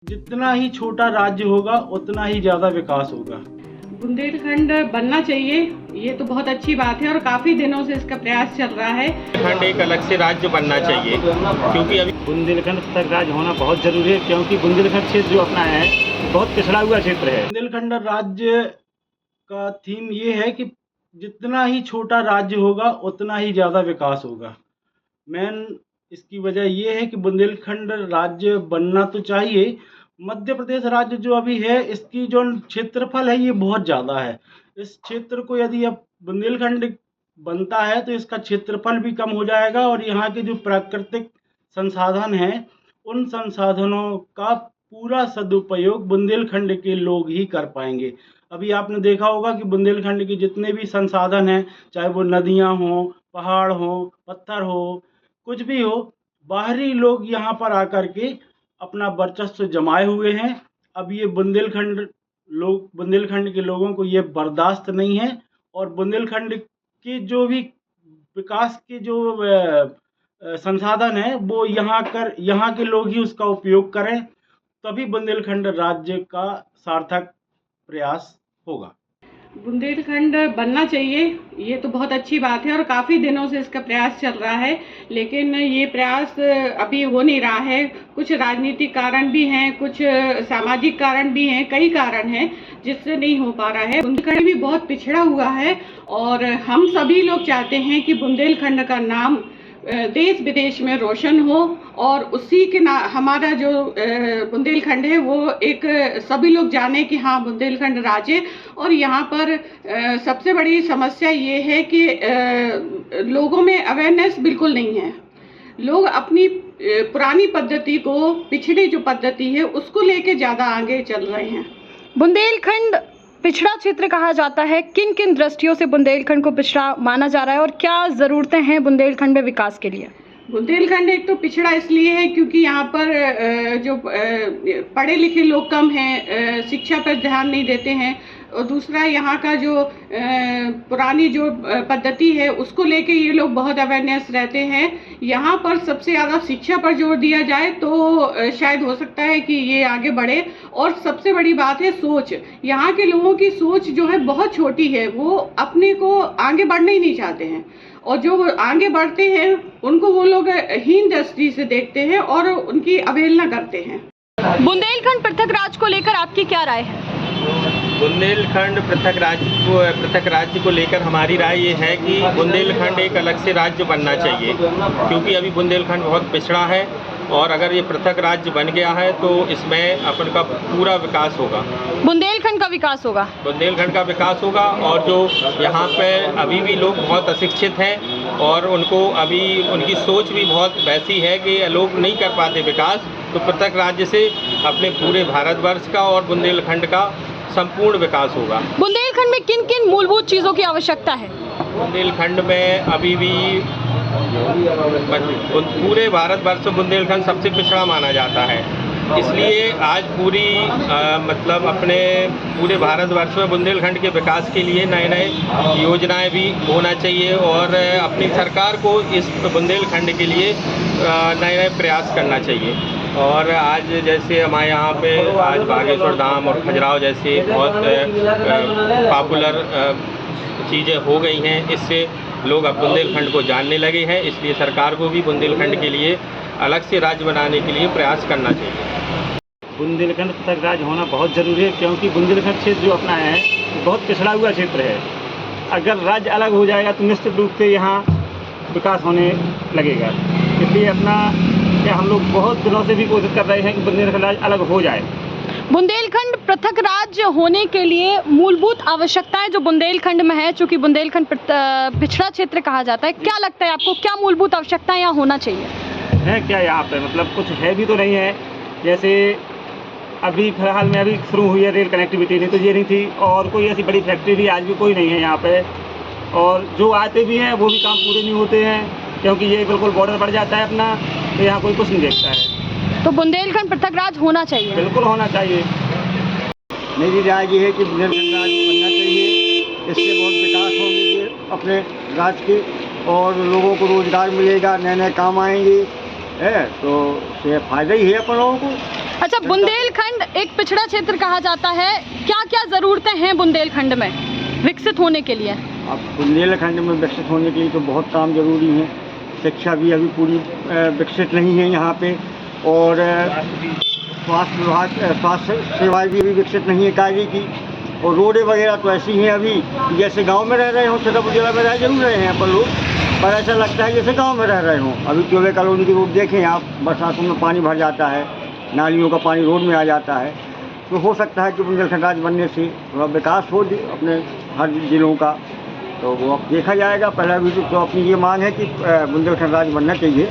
जितना ही छोटा राज्य होगा उतना ही ज्यादा विकास होगा। बुंदेलखंड बनना चाहिए, ये तो बहुत अच्छी बात है और काफी दिनों से इसका प्रयास चल रहा है। बुंदेलखंड एक अलग से राज्य बनना चाहिए, क्योंकि अभी बुंदेलखंड तक राज्य होना बहुत जरूरी है, क्योंकि बुंदेलखंड क्षेत्र जो अपना है बहुत पिछड़ा हुआ क्षेत्र है। बुंदेलखंड राज्य का थीम ये है कि जितना ही छोटा राज्य होगा उतना ही ज्यादा विकास होगा। मेन इसकी वजह ये है कि बुंदेलखंड राज्य बनना तो चाहिए। मध्य प्रदेश राज्य जो अभी है, इसकी जो क्षेत्रफल है ये बहुत ज़्यादा है। इस क्षेत्र को यदि अब बुंदेलखंड बनता है तो इसका क्षेत्रफल भी कम हो जाएगा और यहाँ के जो प्राकृतिक संसाधन हैं उन संसाधनों का पूरा सदुपयोग बुंदेलखंड के लोग ही कर पाएंगे। अभी आपने देखा होगा कि बुंदेलखंड के जितने भी संसाधन हैं, चाहे वो नदियाँ हों, पहाड़ हों, पत्थर हो, कुछ भी हो, बाहरी लोग यहाँ पर आकर के अपना वर्चस्व जमाए हुए हैं। अब ये बुंदेलखंड के लोगों को ये बर्दाश्त नहीं है और बुंदेलखंड के जो भी विकास के जो संसाधन है वो यहाँ के लोग ही उसका उपयोग करें, तभी बुंदेलखंड राज्य का सार्थक प्रयास होगा। बुंदेलखंड बनना चाहिए, ये तो बहुत अच्छी बात है और काफ़ी दिनों से इसका प्रयास चल रहा है, लेकिन ये प्रयास अभी हो नहीं रहा है। कुछ राजनीतिक कारण भी हैं, कुछ सामाजिक कारण भी हैं, कई कारण हैं जिससे नहीं हो पा रहा है। बुंदेलखंड भी बहुत पिछड़ा हुआ है और हम सभी लोग चाहते हैं कि बुंदेलखंड का नाम देश विदेश में रोशन हो और उसी के हमारा जो बुंदेलखंड है वो एक सभी लोग जाने कि हाँ बुंदेलखंड राज्य। और यहाँ पर सबसे बड़ी समस्या ये है कि लोगों में अवेयरनेस बिल्कुल नहीं है। लोग अपनी पुरानी पद्धति को, पिछड़ी जो पद्धति है उसको लेके ज़्यादा आगे चल रहे हैं। बुंदेलखंड पिछड़ा क्षेत्र कहा जाता है, किन किन दृष्टियों से बुंदेलखंड को पिछड़ा माना जा रहा है और क्या ज़रूरतें हैं बुंदेलखंड में विकास के लिए? बुंदेलखंड एक तो पिछड़ा इसलिए है क्योंकि यहाँ पर जो पढ़े लिखे लोग कम हैं, शिक्षा पर ध्यान नहीं देते हैं, और दूसरा यहाँ का जो पुरानी जो पद्धति है उसको लेके ये लोग बहुत अवेयरनेस रहते हैं। यहाँ पर सबसे ज़्यादा शिक्षा पर जोर दिया जाए तो शायद हो सकता है कि ये आगे बढ़े। और सबसे बड़ी बात है सोच, यहाँ के लोगों की सोच जो है बहुत छोटी है, वो अपने को आगे बढ़ना ही नहीं चाहते हैं और जो आगे बढ़ते हैं उनको वो लोग हीन दृष्टि से देखते हैं और उनकी अवहेलना करते हैं। बुंदेलखंड पृथक राज्य को लेकर आपकी क्या राय है? बुंदेलखंड पृथक राज्य को लेकर हमारी राय ये है कि बुंदेलखंड एक अलग से राज्य बनना चाहिए, क्योंकि अभी बुंदेलखंड बहुत पिछड़ा है और अगर ये पृथक राज्य बन गया है तो इसमें अपन का पूरा विकास होगा, बुंदेलखंड का विकास होगा। बुंदेलखंड का विकास होगा। और जो यहाँ पे अभी भी लोग बहुत अशिक्षित हैं और उनको अभी उनकी सोच भी बहुत वैसी है कि लोग नहीं कर पाते विकास, तो पृथक राज्य से अपने पूरे भारतवर्ष का और बुंदेलखंड का संपूर्ण विकास होगा। बुंदेलखंड में किन किन मूलभूत चीज़ों की आवश्यकता है? बुंदेलखंड में अभी भी पूरे भारतवर्ष में बुंदेलखंड सबसे पिछड़ा माना जाता है, इसलिए आज पूरी मतलब अपने पूरे भारतवर्ष में बुंदेलखंड के विकास के लिए नए नए योजनाएं भी होना चाहिए और अपनी सरकार को इस बुंदेलखंड के लिए नए नए प्रयास करना चाहिए। और आज जैसे हमारे यहाँ पे आज बागेश्वर धाम और खजुराहो जैसे बहुत पॉपुलर चीज़ें हो गई हैं, इससे लोग अब बुंदेलखंड को जानने लगे हैं, इसलिए सरकार को भी बुंदेलखंड के लिए अलग से राज्य बनाने के लिए प्रयास करना चाहिए। बुंदेलखंड तक राज्य होना बहुत जरूरी है, क्योंकि बुंदेलखंड क्षेत्र जो अपना है बहुत पिछड़ा हुआ क्षेत्र है। अगर राज्य अलग हो जाएगा तो निश्चित रूप से यहाँ विकास होने लगेगा, इसलिए हम लोग बहुत दिनों से भी कोशिश कर रहे हैं कि बुंदेलखंड राज्य अलग हो जाए। बुंदेलखंड पृथक राज्य होने के लिए मूलभूत आवश्यकताएं जो बुंदेलखंड में है, चूंकि बुंदेलखंड पिछड़ा क्षेत्र कहा जाता है, क्या लगता है आपको क्या मूलभूत आवश्यकताएं यहाँ होना चाहिए? है क्या यहाँ पे, मतलब कुछ है भी तो नहीं है। जैसे अभी फिलहाल में अभी शुरू हुई है रेल कनेक्टिविटी, नहीं तो ये नहीं थी, और कोई ऐसी बड़ी फैक्ट्री भी आज भी कोई नहीं है यहाँ पे, और जो आते भी हैं वो भी काम पूरे नहीं होते हैं, क्योंकि ये बिल्कुल बॉर्डर बढ़ जाता है अपना, तो यहाँ कोई कुछ नहीं देखता है। तो बुंदेलखंड पृथक राज्य होना चाहिए? बिल्कुल होना चाहिए। मेरी राय ये है कि बुंदेलखंड राज्य बनना चाहिए, इससे बहुत विकास होंगे अपने राज्य के और लोगों को रोजगार मिलेगा, नए नए काम आएंगे, है तो इससे फ़ायदा ही है अपन लोगों को। अच्छा, बुंदेलखंड एक पिछड़ा क्षेत्र कहा जाता है, क्या क्या ज़रूरतें हैं बुंदेलखंड में विकसित होने के लिए? अब बुंदेलखंड में विकसित होने के लिए तो बहुत काम जरूरी है। शिक्षा भी अभी पूरी विकसित नहीं है यहाँ पे, और स्वास्थ्य विभाग स्वास्थ्य सेवाएं भी अभी विकसित नहीं है कार्य की, और रोडें वगैरह तो ऐसी हैं अभी जैसे गांव में रह रहे हों। छतरपुर जिला में रह जरूर रहे हैं पर लोग, पर ऐसा लगता है जैसे गांव में रह रहे हों। अभी चौबे कॉलोनी की रोड देखें आप, बरसातों में पानी भर जाता है, नालियों का पानी रोड में आ जाता है। तो हो सकता है कि बुंदेलखंड राज्य बनने से थोड़ा विकास हो अपने हर जिलों का, तो वो अब देखा जाएगा। पहले भी तो अपनी ये मांग है कि बुंदेलखंड राज्य बनना चाहिए।